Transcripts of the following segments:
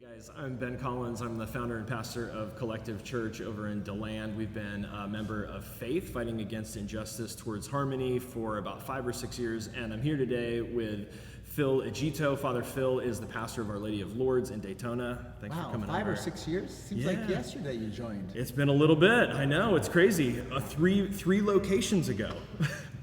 Hey guys, I'm Ben Collins. I'm the founder and pastor of Collective Church over in DeLand. We've been a member of F.A.I.T.H, fighting against injustice towards harmony, for about 5 or 6 years, and I'm here today with Phil Egitto. Father Phil is the pastor of Our Lady of Lourdes in Daytona. Thanks for coming over. 5 or 6 years? Seems like yesterday you joined. It's been a little bit. I know, it's crazy. Three locations ago.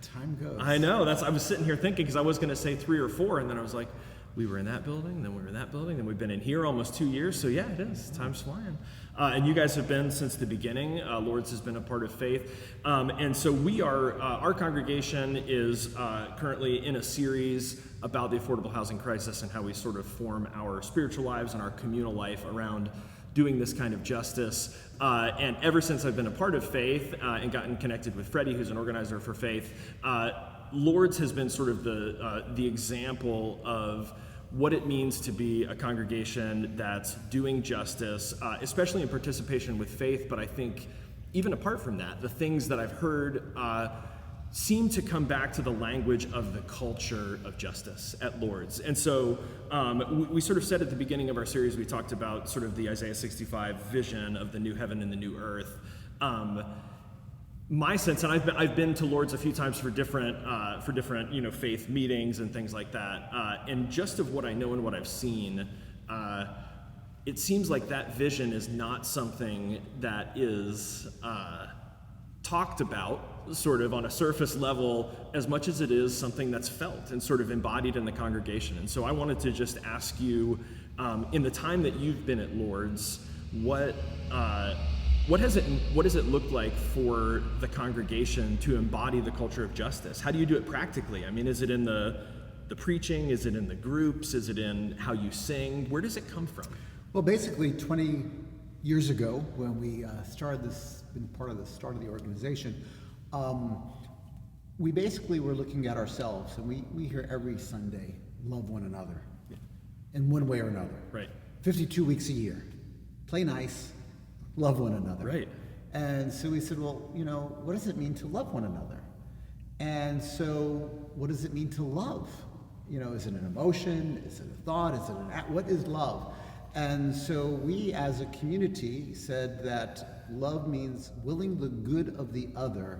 Time goes. I know. I was sitting here thinking, because I was going to say 3 or 4, and then I was like, we were in that building, then we were in that building, then we've been in here almost 2 years. So yeah, it is. Time's flying. And you guys have been since the beginning. Lourdes has been a part of F.A.I.T.H. And so we are, our congregation is currently in a series about the affordable housing crisis and how we sort of form our spiritual lives and our communal life around doing this kind of justice. And ever since I've been a part of F.A.I.T.H. And gotten connected with Freddie, who's an organizer for F.A.I.T.H., Lourdes has been sort of the example of what it means to be a congregation that's doing justice, especially in participation with faith. But I think even apart from that, the things that I've heard seem to come back to the language of the culture of justice at Lourdes. And so we sort of said at the beginning of our series, we talked about sort of the Isaiah 65 vision of the new heaven and the new earth. My sense, and I've been to Lourdes a few times for different faith meetings and things like that, and just of what I know and what I've seen, it seems like that vision is not something that is talked about sort of on a surface level as much as it is something that's felt and sort of embodied in the congregation. And so I wanted to just ask you, in the time that you've been at Lourdes, what does it look like for the congregation to embody the culture of justice? How do you do it practically? I mean, is it in the preaching? Is it in the groups? Is it in how you sing? Where does it come from? Well, basically 20 years ago, when we started this, been part of the start of the organization, we basically were looking at ourselves, and we hear every Sunday, love one another, in one way or another. Right. 52 weeks a year. Play nice. Love one another. Right. And so we said, well, what does it mean to love one another? And so what does it mean to love? Is it an emotion? Is it a thought? Is it an act? What is love? And so we as a community said that love means willing the good of the other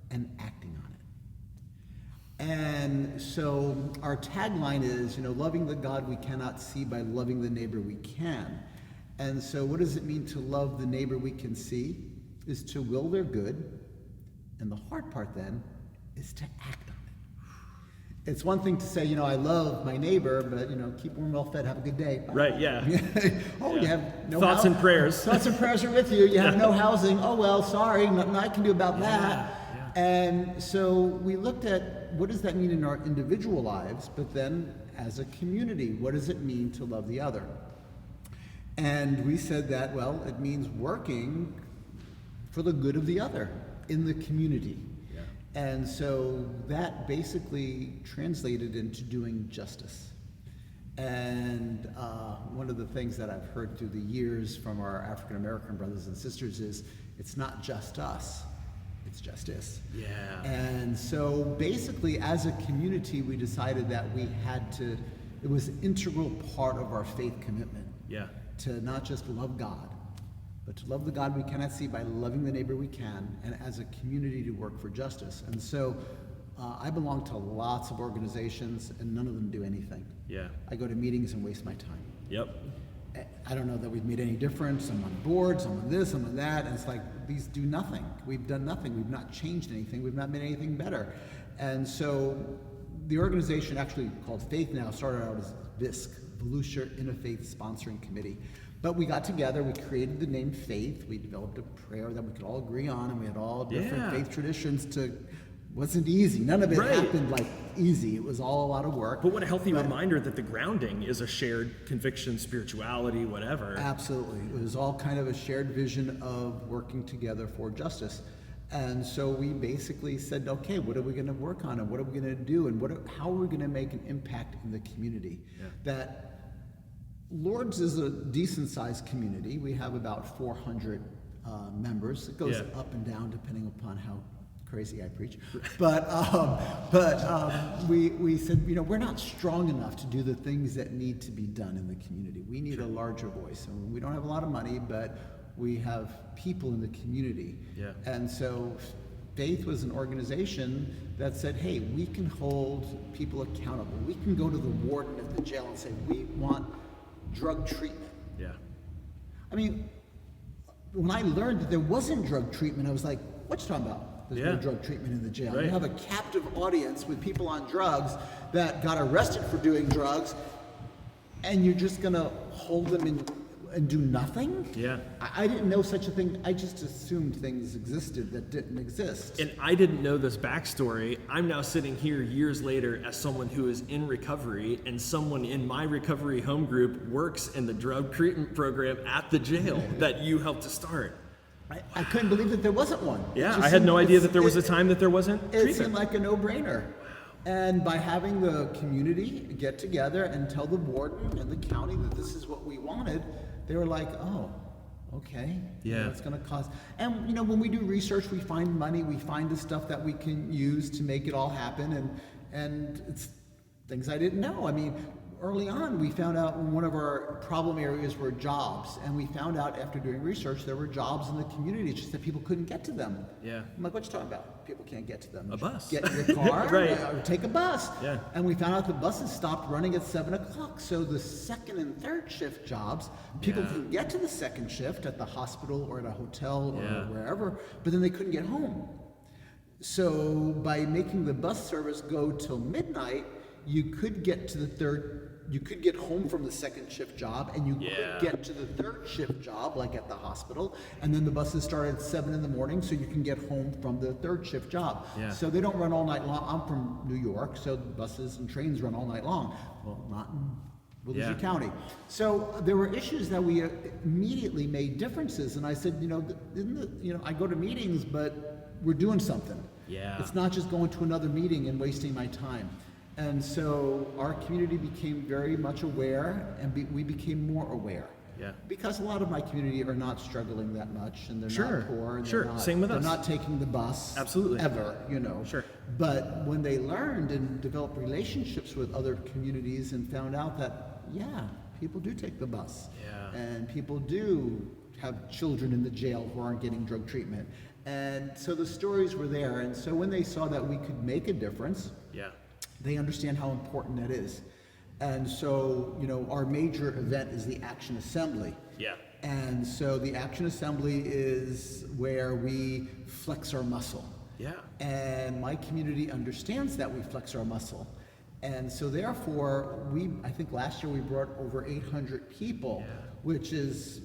and acting on it. And so our tagline is, loving the God we cannot see by loving the neighbor we can. And so what does it mean to love the neighbor we can see? Is to will their good. And the hard part then is to act on it. It's one thing to say, I love my neighbor, but, keep warm, well fed, have a good day. Bye. Right, yeah. You have no thoughts and prayers. Thoughts and prayers are with you. You have no housing. Oh, well, sorry, nothing I can do about that. Yeah. And so we looked at what does that mean in our individual lives, but then as a community, what does it mean to love the other? And we said that, it means working for the good of the other in the community. Yeah. And so that basically translated into doing justice. And one of the things that I've heard through the years from our African American brothers and sisters is, it's not just us, it's justice. Yeah. And so basically as a community, we decided that it was an integral part of our faith commitment. Yeah. To not just love God, but to love the God we cannot see by loving the neighbor we can, and as a community to work for justice. And so I belong to lots of organizations, and none of them do anything. Yeah. I go to meetings and waste my time. Yep. I don't know that we've made any difference. I'm on boards, I'm on this, I'm on that, and it's like, these do nothing. We've done nothing. We've not changed anything. We've not made anything better. And so the organization, actually called F.A.I.T.H now, started out as VISC, Volusia Interfaith Sponsoring Committee. But we got together, we created the name F.A.I.T.H, we developed a prayer that we could all agree on, and we had all different faith traditions. Wasn't easy. None of it happened like easy. It was all a lot of work. But what a healthy reminder that the grounding is a shared conviction, spirituality, whatever. Absolutely. It was all kind of a shared vision of working together for justice. And so we basically said, okay, what are we going to work on, and what are we going to do, and how are we going to make an impact in the community? Yeah. That Lourdes is a decent-sized community. We have about 400 members. It goes up and down depending upon how crazy I preach. But we said, we're not strong enough to do the things that need to be done in the community. We need a larger voice. And we don't have a lot of money, but we have people in the community. Yeah. And so F.A.I.T.H was an organization that said, hey, we can hold people accountable. We can go to the warden at the jail and say, we want drug treatment. Yeah. I mean, when I learned that there wasn't drug treatment, I was like, what you talking about? There's no drug treatment in the jail. Right. You have a captive audience with people on drugs that got arrested for doing drugs, and you're just going to hold them in and do nothing? Yeah. I didn't know such a thing. I just assumed things existed that didn't exist. And I didn't know this backstory. I'm now sitting here years later as someone who is in recovery, and someone in my recovery home group works in the drug treatment program at the jail that you helped to start. I couldn't believe that there wasn't one. Yeah, I had no idea that there was a time that there wasn't treatment. It seemed like a no-brainer. And by having the community get together and tell the warden and the county that this is what we wanted, they were like, oh, okay. Yeah. It's going to cost. And, when we do research, we find money, we find the stuff that we can use to make it all happen. And it's things I didn't know. I mean, early on, we found out one of our problem areas were jobs. And we found out after doing research, there were jobs in the community. It's just that people couldn't get to them. Yeah. I'm like, what you talking about? People can't get to them. A bus. Get in your car Right. or take a bus. Yeah. And we found out the buses stopped running at 7 o'clock. So the second and third shift jobs, people can get to the second shift at the hospital or at a hotel or wherever, but then they couldn't get home. So by making the bus service go till midnight, you could get to the you could get home from the second shift job, and you could get to the third shift job, like at the hospital, and then the buses start at 7 in the morning, so you can get home from the third shift job. Yeah. So they don't run all night long. I'm from New York, so buses and trains run all night long. Well, not in Willoughby County. So there were issues that we immediately made differences, and I said, I go to meetings, but we're doing something. Yeah. It's not just going to another meeting and wasting my time. And so our community became very much aware, and we became more aware. Yeah. Because a lot of my community are not struggling that much, and they're not poor. And Sure. Same with us. They're not taking the bus. Absolutely. Ever, Sure. But when they learned and developed relationships with other communities and found out that, people do take the bus. Yeah. And people do have children in the jail who aren't getting drug treatment. And so the stories were there. And so when they saw that we could make a difference, they understand how important that is. And so, our major event is the Action Assembly. Yeah. And so the Action Assembly is where we flex our muscle. Yeah. And my community understands that we flex our muscle. And so therefore, I think last year we brought over 800 people, which is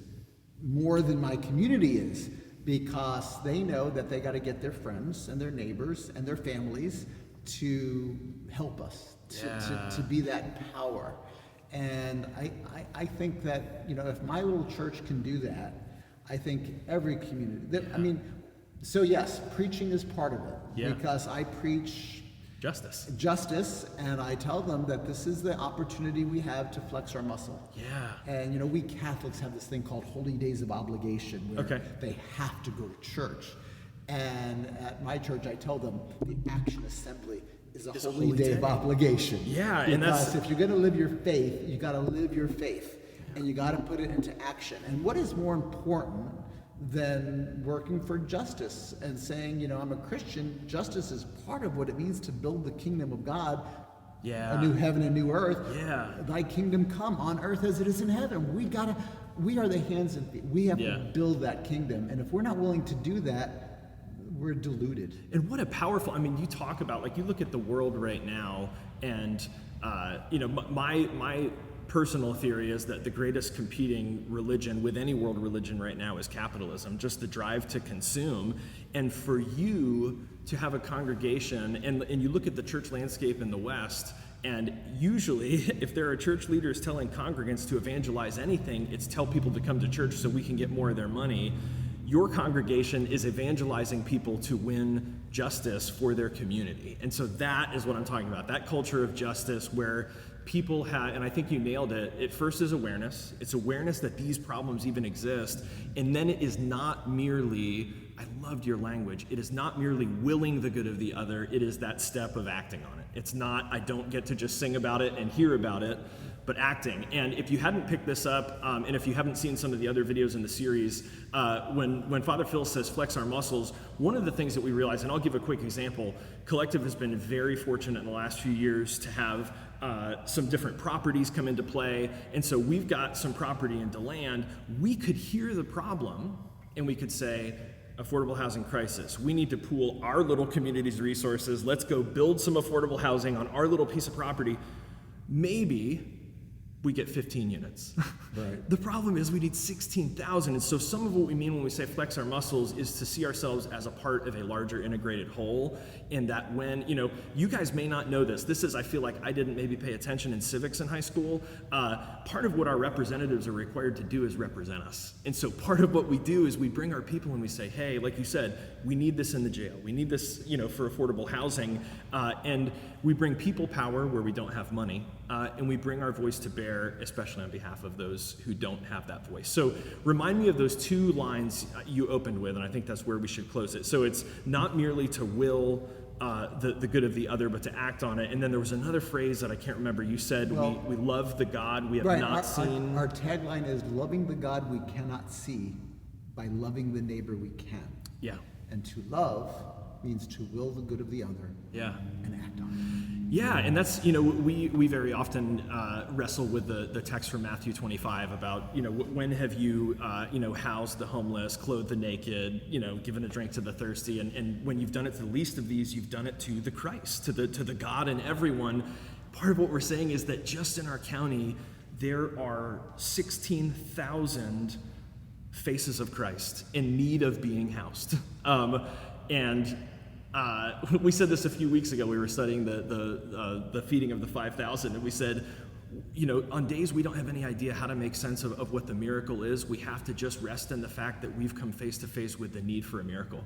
more than my community is, because they know that they got to get their friends and their neighbors and their families to help us, to be that power. And I think that, if my little church can do that, I think every community, so yes, preaching is part of it, because I preach justice, and I tell them that this is the opportunity we have to flex our muscle. Yeah. And we Catholics have this thing called Holy Days of Obligation, where they have to go to church. And at my church, I tell them the Action Assembly is a holy day of obligation. Yeah, because and that's if you're going to live your faith, you got to live your faith, and you got to put it into action. And what is more important than working for justice and saying, I'm a Christian? Justice is part of what it means to build the kingdom of God. A new heaven and new earth. Thy kingdom come on earth as it is in heaven. We are the hands and feet. We have to build that kingdom. And if we're not willing to do that, we're deluded. And what a powerful, you talk about, you look at the world right now, and, my personal theory is that the greatest competing religion with any world religion right now is capitalism, just the drive to consume. And for you to have a congregation, and you look at the church landscape in the West, and usually if there are church leaders telling congregants to evangelize anything, it's tell people to come to church so we can get more of their money. Your congregation is evangelizing people to win justice for their community. And so that is what I'm talking about, that culture of justice where people have, and I think you nailed it, it first is awareness. It's awareness that these problems even exist, and then it is not merely, I loved your language, it is not merely willing the good of the other, it is that step of acting on it. It's not, I don't get to just sing about it and hear about it, but acting. And if you hadn't picked this up, and if you haven't seen some of the other videos in the series, when Father Phil says flex our muscles, one of the things that we realize, and I'll give a quick example, Collective has been very fortunate in the last few years to have some different properties come into play. And so we've got some property in DeLand. We could hear the problem and we could say, affordable housing crisis. We need to pool our little community's resources. Let's go build some affordable housing on our little piece of property. Maybe we get 15 units. Right. The problem is we need 16,000. And so some of what we mean when we say flex our muscles is to see ourselves as a part of a larger integrated whole. And that when, you guys may not know this. This is, I feel like I didn't maybe pay attention in civics in high school. Part of what our representatives are required to do is represent us. And so part of what we do is we bring our people and we say, hey, like you said, we need this in the jail. We need this, for affordable housing. And we bring people power where we don't have money. And we bring our voice to bear, especially on behalf of those who don't have that voice. So remind me of those two lines you opened with, and I think that's where we should close it. So it's not merely to will the good of the other, but to act on it. And then there was another phrase that I can't remember. You said, we love the God we have not seen. Our tagline is loving the God we cannot see by loving the neighbor we can. Yeah. And to love means to will the good of the other. Yeah. And act on it. Yeah, and that's, we very often wrestle with the text from Matthew 25 about, when have you, housed the homeless, clothed the naked, given a drink to the thirsty, and when you've done it to the least of these, you've done it to the Christ, to the God and everyone. Part of what we're saying is that just in our county, there are 16,000 faces of Christ in need of being housed. We said this a few weeks ago. We were studying the feeding of the 5,000, and we said, on days we don't have any idea how to make sense of what the miracle is, we have to just rest in the fact that we've come face to face with the need for a miracle.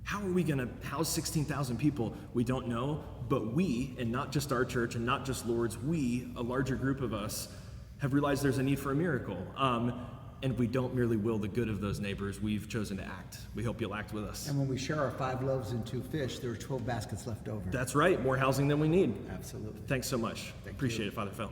How are we going to house 16,000 people? We don't know, but we, and not just our church and not just Lourdes, we, a larger group of us, have realized there's a need for a miracle. And we don't merely will the good of those neighbors, we've chosen to act. We hope you'll act with us. And when we share our 5 loaves and 2 fish, there are 12 baskets left over. That's right, more housing than we need. Absolutely. Thanks so much. Appreciate it, Father Phil.